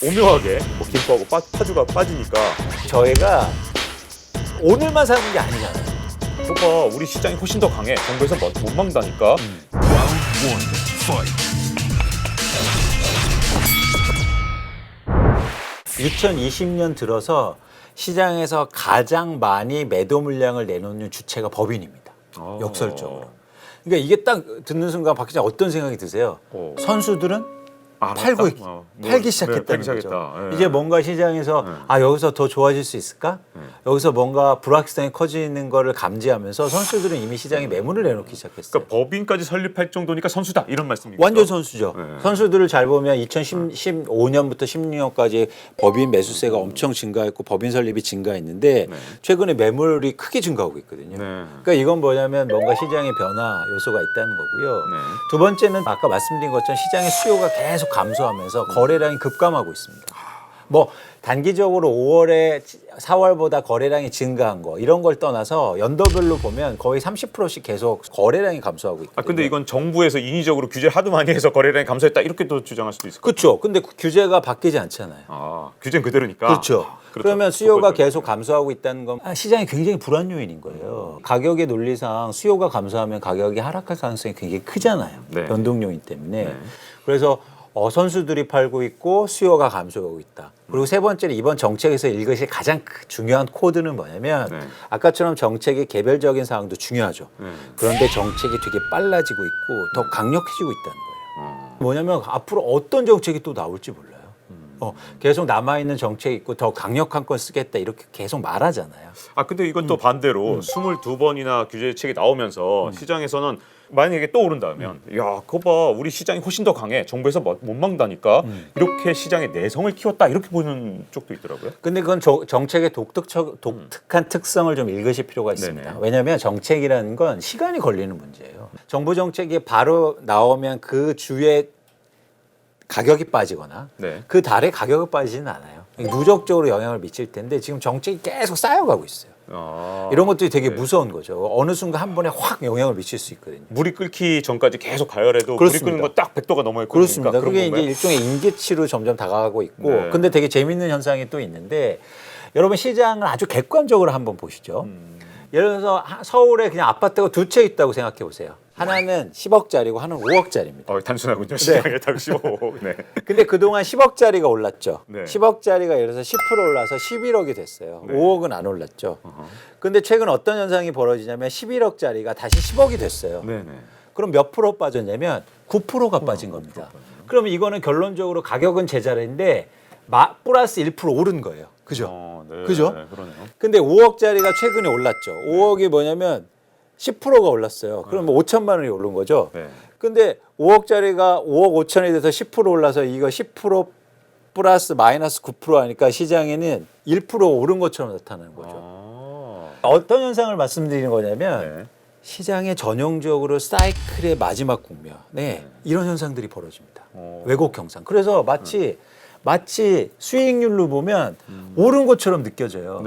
오묘하게 뭐 김포하고 파주가 빠지니까 저희가 오늘만 사는 게 아니잖아요. 봐봐 우리 시장이 훨씬 더 강해. 정부에서 못 막다니까. 2020년 들어서 시장에서 가장 많이 매도 물량을 내놓는 주체가 법인입니다. 역설적으로. 그러니까 이게 딱 듣는 순간 박 기자 어떤 생각이 드세요? 선수들은 팔고 팔기 시작했다는 거죠. 예. 이제 뭔가 시장에서 여기서 더 좋아질 수 있을까? 여기서 뭔가 불확실성이 커지는 거를 감지하면서 선수들은 이미 시장에 매물을 내놓기 시작했어요. 그러니까 법인까지 설립할 정도니까 선수다 이런 말씀입니까? 완전 선수죠. 네. 선수들을 잘 보면 2015년부터 16년까지 법인 매수세가 엄청 증가했고 법인 설립이 증가했는데 최근에 매물이 크게 증가하고 있거든요. 그러니까 이건 뭐냐면 뭔가 시장의 변화 요소가 있다는 거고요. 두 번째는 아까 말씀드린 것처럼 시장의 수요가 계속 감소하면서 거래량이 급감하고 있습니다. 뭐 단기적으로 5월에 4월보다 거래량이 증가한 거 이런 걸 떠나서 연도별로 보면 거의 30%씩 계속 거래량이 감소하고 있거든요. 근데 이건 정부에서 인위적으로 규제 하도 많이 해서 거래량이 감소했다 이렇게 또 주장할 수도 있을 것 그렇죠. 근데 규제가 바뀌지 않잖아요. 규제는 그대로니까. 그렇죠. 그러면 수요가 계속 감소하고 있다는 건 시장이 굉장히 불안 요인인 거예요. 가격의 논리상 수요가 감소하면 가격이 하락할 가능성이 굉장히 크잖아요. 네. 변동 요인 때문에. 그래서 선수들이 팔고 있고 수요가 감소하고 있다. 그리고 세 번째로 이번 정책에서 이것이 가장 중요한 코드는 뭐냐면 아까처럼 정책의 개별적인 사항도 중요하죠. 그런데 정책이 되게 빨라지고 있고 더 강력해지고 있다는 거예요. 뭐냐면 앞으로 어떤 정책이 또 나올지 몰라요. 계속 남아있는 정책이 있고 더 강력한 건 쓰겠다 이렇게 계속 말하잖아요. 근데 이건 또 반대로 22번이나 규제책이 나오면서 시장에서는 만약에 또 오른다면 야 그거 봐 우리 시장이 훨씬 더 강해. 정부에서 못 막다니까 이렇게 시장의 내성을 키웠다 이렇게 보는 쪽도 있더라고요. 근데 그건 정책의 독특한 특성을 좀 읽으실 필요가 있습니다. 네네. 왜냐하면 정책이라는 건 시간이 걸리는 문제예요. 정부 정책이 바로 나오면 그 주에 가격이 빠지거나 그 달에 가격이 빠지지는 않아요. 누적적으로 영향을 미칠 텐데 지금 정책이 계속 쌓여가고 있어요. 이런 것들이 되게 무서운 거죠. 어느 순간 한 번에 확 영향을 미칠 수 있거든요. 물이 끓기 전까지 계속 가열해도 그렇습니다. 물이 끓는 거 딱 100도가 넘어야 끓으니까 그렇습니다. 그게 건가요? 이제 일종의 임계치로 점점 다가가고 있고 근데 되게 재밌는 현상이 또 있는데 여러분 시장을 아주 객관적으로 한번 보시죠. 예를 들어서 서울에 그냥 아파트가 두 채 있다고 생각해 보세요. 하나는 10억짜리고 하나는 5억짜리입니다. 단순하군요. 시장에 딱 15억. 네. 근데 그동안 10억짜리가 올랐죠. 네. 10억짜리가 예를 들어서 10% 올라서 11억이 됐어요. 5억은 안 올랐죠. 근데 최근 어떤 현상이 벌어지냐면 11억짜리가 다시 10억이 됐어요. 네네. 그럼 몇 프로 빠졌냐면 9%가 빠진 겁니다. 그러면 이거는 결론적으로 가격은 제자리인데 플러스 1% 오른 거예요. 그죠? 그죠? 네, 그러네요. 근데 5억짜리가 최근에 올랐죠. 5억이 뭐냐면 10%가 올랐어요. 그럼 뭐 5천만 원이 오른 거죠. 근데 5억짜리가 5억 5천이 돼서 10% 올라서 이거 10% 플러스 마이너스 9% 하니까 시장에는 1% 오른 것처럼 나타나는 거죠. 어떤 현상을 말씀드리는 거냐면 시장의 전형적으로 사이클의 마지막 국면에 이런 현상들이 벌어집니다. 왜곡 형상. 그래서 마치 수익률로 보면 오른 것처럼 느껴져요.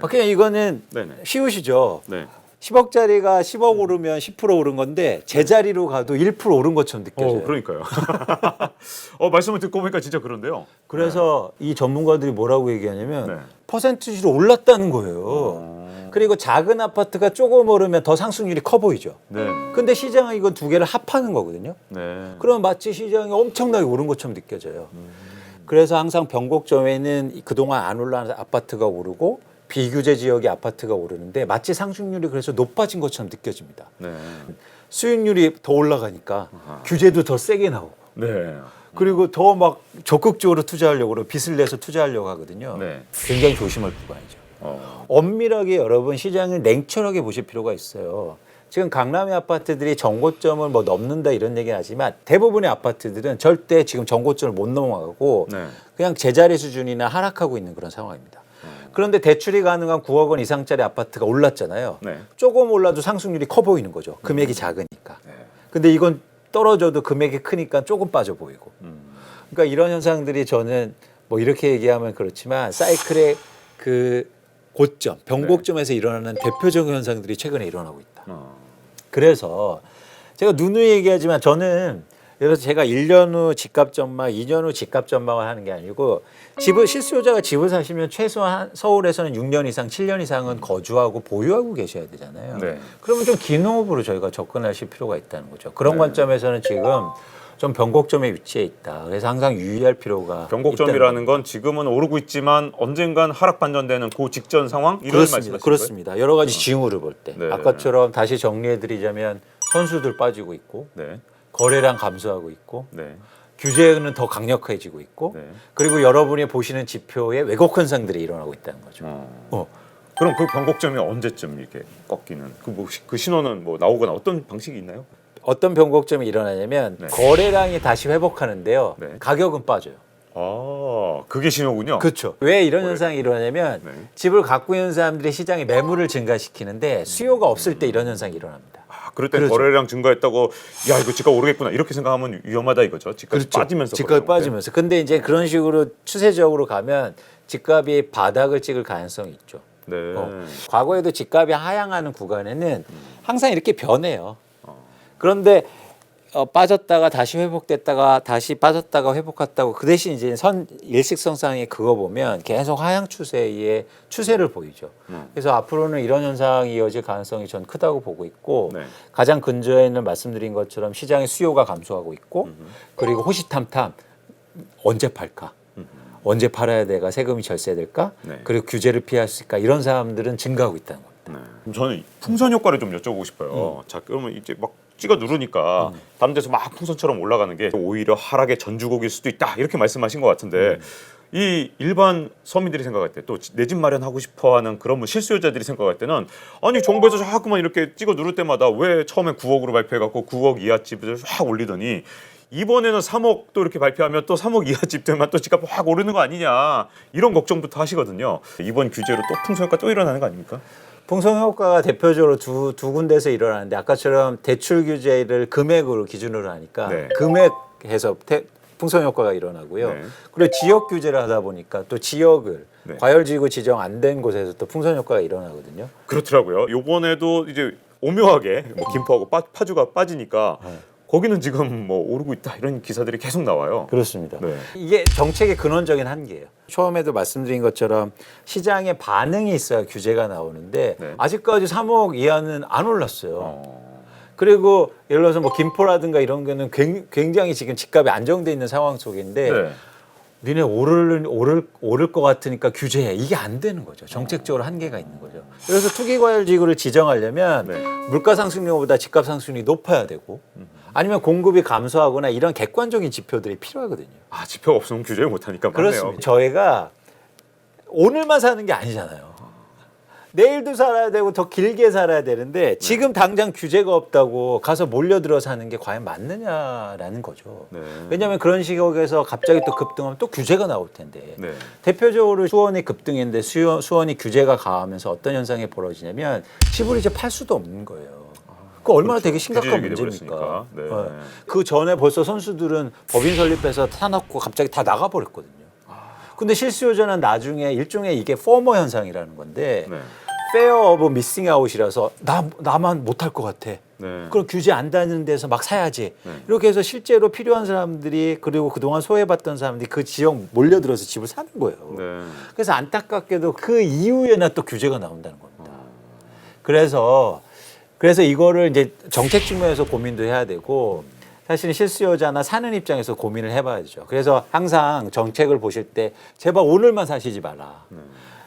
그냥 이거는 쉬우시죠. 10억짜리가 10억 오르면 10% 오른 건데 제자리로 가도 1% 오른 것처럼 느껴져요. 그러니까요. 말씀을 듣고 보니까 진짜 그런데요. 그래서 이 전문가들이 뭐라고 얘기하냐면 퍼센티지로 올랐다는 거예요. 그리고 작은 아파트가 조금 오르면 더 상승률이 커 보이죠. 근데 시장은 이건 두 개를 합하는 거거든요. 그러면 마치 시장이 엄청나게 오른 것처럼 느껴져요. 그래서 항상 변곡점에는 그동안 안 올라간 아파트가 오르고 비규제 지역의 아파트가 오르는데 마치 상승률이 그래서 높아진 것처럼 느껴집니다. 수익률이 더 올라가니까 규제도 더 세게 나오고 그리고 더 막 적극적으로 투자하려고 그러고 빚을 내서 투자하려고 하거든요. 굉장히 조심할 구간이죠. 엄밀하게 여러분 시장을 냉철하게 보실 필요가 있어요. 지금 강남의 아파트들이 정고점을 뭐 넘는다 이런 얘기는 하지만 대부분의 아파트들은 절대 지금 정고점을 못 넘어가고 그냥 제자리 수준이나 하락하고 있는 그런 상황입니다. 그런데 대출이 가능한 9억 원 이상짜리 아파트가 올랐잖아요. 조금 올라도 상승률이 커 보이는 거죠. 금액이 작으니까. 근데 이건 떨어져도 금액이 크니까 조금 빠져 보이고. 그러니까 이런 현상들이 저는 뭐 이렇게 얘기하면 그렇지만 사이클의 그 고점, 변곡점에서 일어나는 대표적인 현상들이 최근에 일어나고 있다. 그래서 제가 누누이 얘기하지만 저는 그래서 제가 1년 후 집값 전망, 2년 후 집값 전망을 하는 게 아니고 실수요자가 집을 사시면 최소한 서울에서는 6년 이상, 7년 이상은 거주하고 보유하고 계셔야 되잖아요. 네. 그러면 좀 긴 호흡으로 저희가 접근하실 필요가 있다는 거죠. 그런 네. 관점에서는 지금 좀 변곡점에 위치해 있다. 그래서 항상 유의할 필요가 변곡점이라는 건 지금은 오르고 있지만 언젠간 하락 반전되는 그 직전 상황 이런 말씀하시는 그렇습니다. 여러 가지 징후를 볼 때. 네. 아까처럼 다시 정리해드리자면 선수들 빠지고 있고 거예요? 네. 거래량 감소하고 있고 네. 규제는 더 강력해지고 있고 네. 그리고 여러분이 보시는 지표에 왜곡 현상들이 일어나고 있다는 거죠. 그럼 그 변곡점이 언제쯤 이렇게 꺾이는 그 신호는 뭐 나오거나 어떤 방식이 있나요? 어떤 변곡점이 일어나냐면 네. 거래량이 다시 회복하는데요. 네. 가격은 빠져요. 아, 그게 신호군요. 그렇죠. 왜 이런 현상이 일어나냐면 네. 집을 갖고 있는 사람들이 시장에 매물을 증가시키는데 수요가 없을 때 이런 현상이 일어납니다. 아, 그럴 때 그렇죠. 거래량 증가했다고 야 이거 집값 오르겠구나 이렇게 생각하면 위험하다 이거죠. 집값이 빠지면서 집값이 그러는 건데. 빠지면서. 근데 이제 그런 식으로 추세적으로 가면 집값이 바닥을 찍을 가능성이 있죠. 네. 과거에도 집값이 하향하는 구간에는 항상 이렇게 변해요. 그런데 빠졌다가 다시 회복됐다가 다시 빠졌다가 회복했다고 그 대신 이제 일식선상에 그거 보면 계속 하향 추세의 추세를 보이죠. 그래서 앞으로는 이런 현상이 이어질 가능성이 전 크다고 보고 있고 네. 가장 근저에는 말씀드린 것처럼 시장의 수요가 감소하고 있고 그리고 호시탐탐 언제 팔까? 언제 팔아야 돼가 세금이 절세될까? 네. 그리고 규제를 피할 수 있을까? 이런 사람들은 증가하고 있다는 겁니다. 네. 그럼 저는 풍선 효과를 좀 여쭤보고 싶어요. 자, 그러면 이제 막 찍어 누르니까 다른 데서 막 풍선처럼 올라가는 게 오히려 하락의 전주곡일 수도 있다 이렇게 말씀하신 것 같은데 이 일반 서민들이 생각할 때 또 내 집 마련하고 싶어하는 그런 뭐 실수요자들이 생각할 때는 아니 정부에서 자꾸만 이렇게 찍어 누를 때마다 왜 처음에 9억으로 발표해갖고 9억 이하 집을 확 올리더니 이번에는 3억 또 이렇게 발표하면 또 3억 이하 집들만 또 집값 확 오르는 거 아니냐 이런 걱정부터 하시거든요. 이번 규제로 또 풍선 효과 또 일어나는 거 아닙니까? 풍선 효과가 대표적으로 두 군데서 일어나는데 아까처럼 대출 규제를 금액으로 기준으로 하니까 네. 금액에서 풍선 효과가 일어나고요. 네. 그리고 지역 규제를 하다 보니까 또 지역을 네. 과열지구 지정 안 된 곳에서 또 풍선 효과가 일어나거든요. 그렇더라고요. 요번에도 이제 오묘하게 뭐 김포하고 파주가 빠지니까 거기는 지금 뭐 오르고 있다 이런 기사들이 계속 나와요. 그렇습니다. 네. 이게 정책의 근원적인 한계예요. 처음에도 말씀드린 것처럼 시장의 반응이 있어야 규제가 나오는데 네. 아직까지 3억 이하는 안 올랐어요. 그리고 예를 들어서 뭐 김포라든가 이런 거는 굉장히 지금 집값이 안정돼 있는 상황 속인데 네. 니네 오를 것 같으니까 규제해. 이게 안 되는 거죠. 정책적으로 한계가 있는 거죠. 그래서 투기과열지구를 지정하려면 네. 물가 상승률보다 집값 상승률이 높아야 되고 아니면 공급이 감소하거나 이런 객관적인 지표들이 필요하거든요. 아 지표가 없으면 규제를 못하니까 그렇습니다. 맞네요. 저희가 오늘만 사는 게 아니잖아요. 내일도 살아야 되고 더 길게 살아야 되는데 지금 당장 규제가 없다고 가서 몰려들어 사는 게 과연 맞느냐라는 거죠. 네. 왜냐하면 그런 시국에서 갑자기 또 급등하면 또 규제가 나올 텐데 네. 대표적으로 수원이 급등했는데 수원이 규제가 가하면서 어떤 현상이 벌어지냐면 집을 이제 팔 수도 없는 거예요. 그 얼마나 되게 심각한 규제적이 문제입니까? 돼버렸으니까. 네. 그 전에 벌써 선수들은 법인 설립해서 사놓고 갑자기 다 나가버렸거든요. 근데 실수요자는 나중에 일종의 이게 포머 현상이라는 건데 네. 페어 오브 미싱 아웃이라서 나만 못할 것 같아. 네. 그럼 규제 안 닿는 데서 막 사야지. 네. 이렇게 해서 실제로 필요한 사람들이 그리고 그동안 소외받던 사람들이 그 지역 몰려들어서 집을 사는 거예요. 네. 그래서 안타깝게도 그 이후에나 또 규제가 나온다는 겁니다. 그래서 이거를 이제 정책 측면에서 고민도 해야 되고 사실은 실수요자나 사는 입장에서 고민을 해봐야죠. 그래서 항상 정책을 보실 때 제발 오늘만 사시지 마라.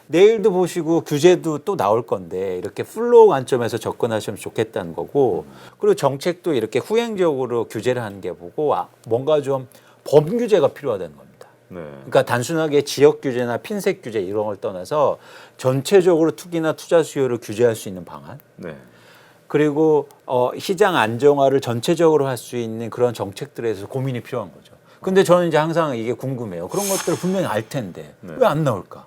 내일도 보시고 규제도 또 나올 건데 이렇게 플로우 관점에서 접근하시면 좋겠다는 거고 그리고 정책도 이렇게 후행적으로 규제를 하는 게 보고 뭔가 좀 범규제가 필요하다는 겁니다. 네. 그러니까 단순하게 지역 규제나 핀셋 규제 이런 걸 떠나서 전체적으로 투기나 투자 수요를 규제할 수 있는 방안 네. 그리고 시장 안정화를 전체적으로 할 수 있는 그런 정책들에 대해서 고민이 필요한 거죠. 근데 저는 이제 항상 이게 궁금해요. 그런 것들을 분명히 알 텐데 네. 왜 안 나올까?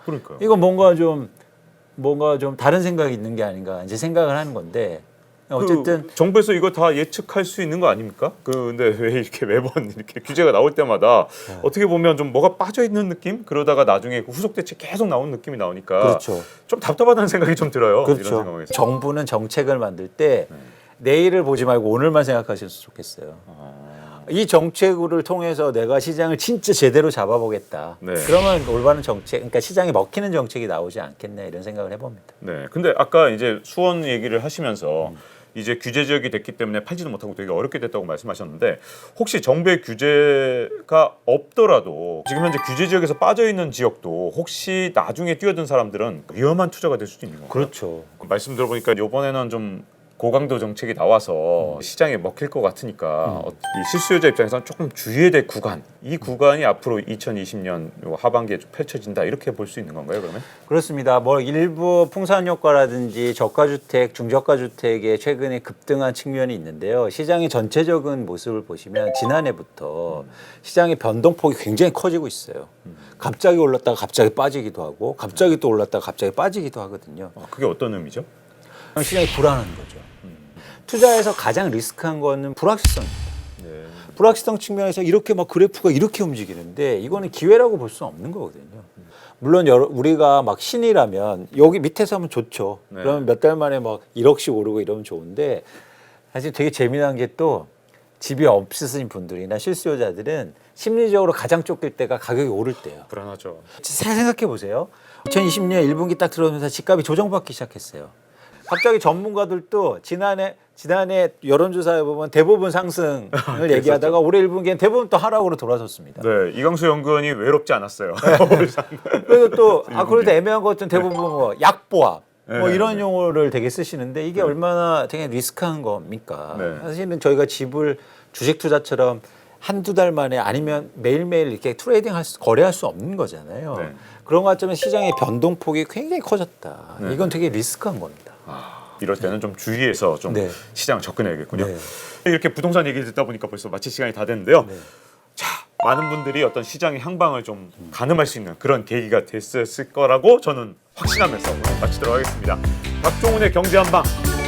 그러니까요. 이거 뭔가 좀 다른 생각이 있는 게 아닌가 이제 생각을 하는 건데 어쨌든 정부에서 이거 다 예측할 수 있는 거 아닙니까? 근데 왜 이렇게 매번 이렇게 규제가 나올 때마다 어떻게 보면 좀 뭐가 빠져 있는 느낌? 그러다가 나중에 그 후속 대책 계속 나오는 느낌이 나오니까 그렇죠. 좀 답답하다는 생각이 좀 들어요. 이런 그렇죠. 상황에서. 정부는 정책을 만들 때 내일을 보지 말고 오늘만 생각하셨으면 좋겠어요. 이 정책을 통해서 내가 시장을 진짜 제대로 잡아보겠다. 네. 그러면 올바른 정책, 그러니까 시장에 먹히는 정책이 나오지 않겠냐 이런 생각을 해봅니다. 네. 근데 아까 이제 수원 얘기를 하시면서 이제 규제 지역이 됐기 때문에 팔지도 못하고 되게 어렵게 됐다고 말씀하셨는데 혹시 정부의 규제가 없더라도 지금 현재 규제 지역에서 빠져 있는 지역도 혹시 나중에 뛰어든 사람들은 위험한 투자가 될 수도 있는 건가요? 그렇죠. 말씀 들어보니까 이번에는 좀 고강도 정책이 나와서 시장에 먹힐 것 같으니까 이 실수요자 입장에서는 조금 주의해야 될 구간, 이 구간이 앞으로 2020년 하반기에 좀 펼쳐진다 이렇게 볼 수 있는 건가요, 그러면? 그렇습니다. 뭐 일부 풍산 효과라든지 저가주택, 중저가주택에 최근에 급등한 측면이 있는데요. 시장의 전체적인 모습을 보시면 지난해부터 시장의 변동폭이 굉장히 커지고 있어요. 갑자기 올랐다가 갑자기 빠지기도 하고 갑자기 또 올랐다가 갑자기 빠지기도 하거든요. 그게 어떤 의미죠? 시장이 불안한 거죠. 투자에서 가장 리스크한 거는 불확실성입니다. 네. 불확실성 측면에서 이렇게 막 그래프가 이렇게 움직이는데 이거는 기회라고 볼 수 없는 거거든요. 물론 우리가 막 신이라면 여기 밑에서 하면 좋죠. 네. 그러면 몇 달 만에 막 1억씩 오르고 이러면 좋은데 사실 되게 재미난 게 또 집이 없으신 분들이나 실수요자들은 심리적으로 가장 쫓길 때가 가격이 오를 때예요. 불안하죠. 잘 생각해 보세요. 2020년 1분기 딱 들어오면서 집값이 조정받기 시작했어요. 갑자기 전문가들도 지난해 여론조사에 보면 대부분 상승을 얘기하다가 올해 1분기엔 대부분 또 하락으로 돌아섰습니다. 네, 이광수 연구원이 외롭지 않았어요. 그리고 또 그래도 애매한 것은 대부분 뭐 약보합 뭐 네, 이런 네. 용어를 되게 쓰시는데 이게 얼마나 되게 리스크한 겁니까? 네. 사실은 저희가 집을 주식 투자처럼 한두 달 만에 아니면 매일매일 이렇게 거래할 수 없는 거잖아요. 네. 그런 관점에서 시장의 변동폭이 굉장히 커졌다. 네. 이건 되게 리스크한 겁니다. 이럴 때는 좀 주의해서 좀 네. 시장 접근해야겠군요. 네. 이렇게 부동산 얘기를 듣다 보니까 벌써 마칠 시간이 다 됐는데요. 네. 자, 많은 분들이 어떤 시장의 향방을 좀 가늠할 수 있는 그런 계기가 됐을 거라고 저는 확신하면서 오늘 마치도록 하겠습니다. 박종훈의 경제한방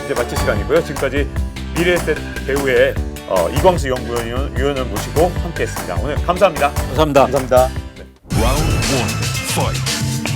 이제 마칠 시간이고요. 지금까지 미래에셋 배우의 이광수 연구위원을 모시고 함께했습니다. 오늘 감사합니다. 감사합니다. Round one, fight.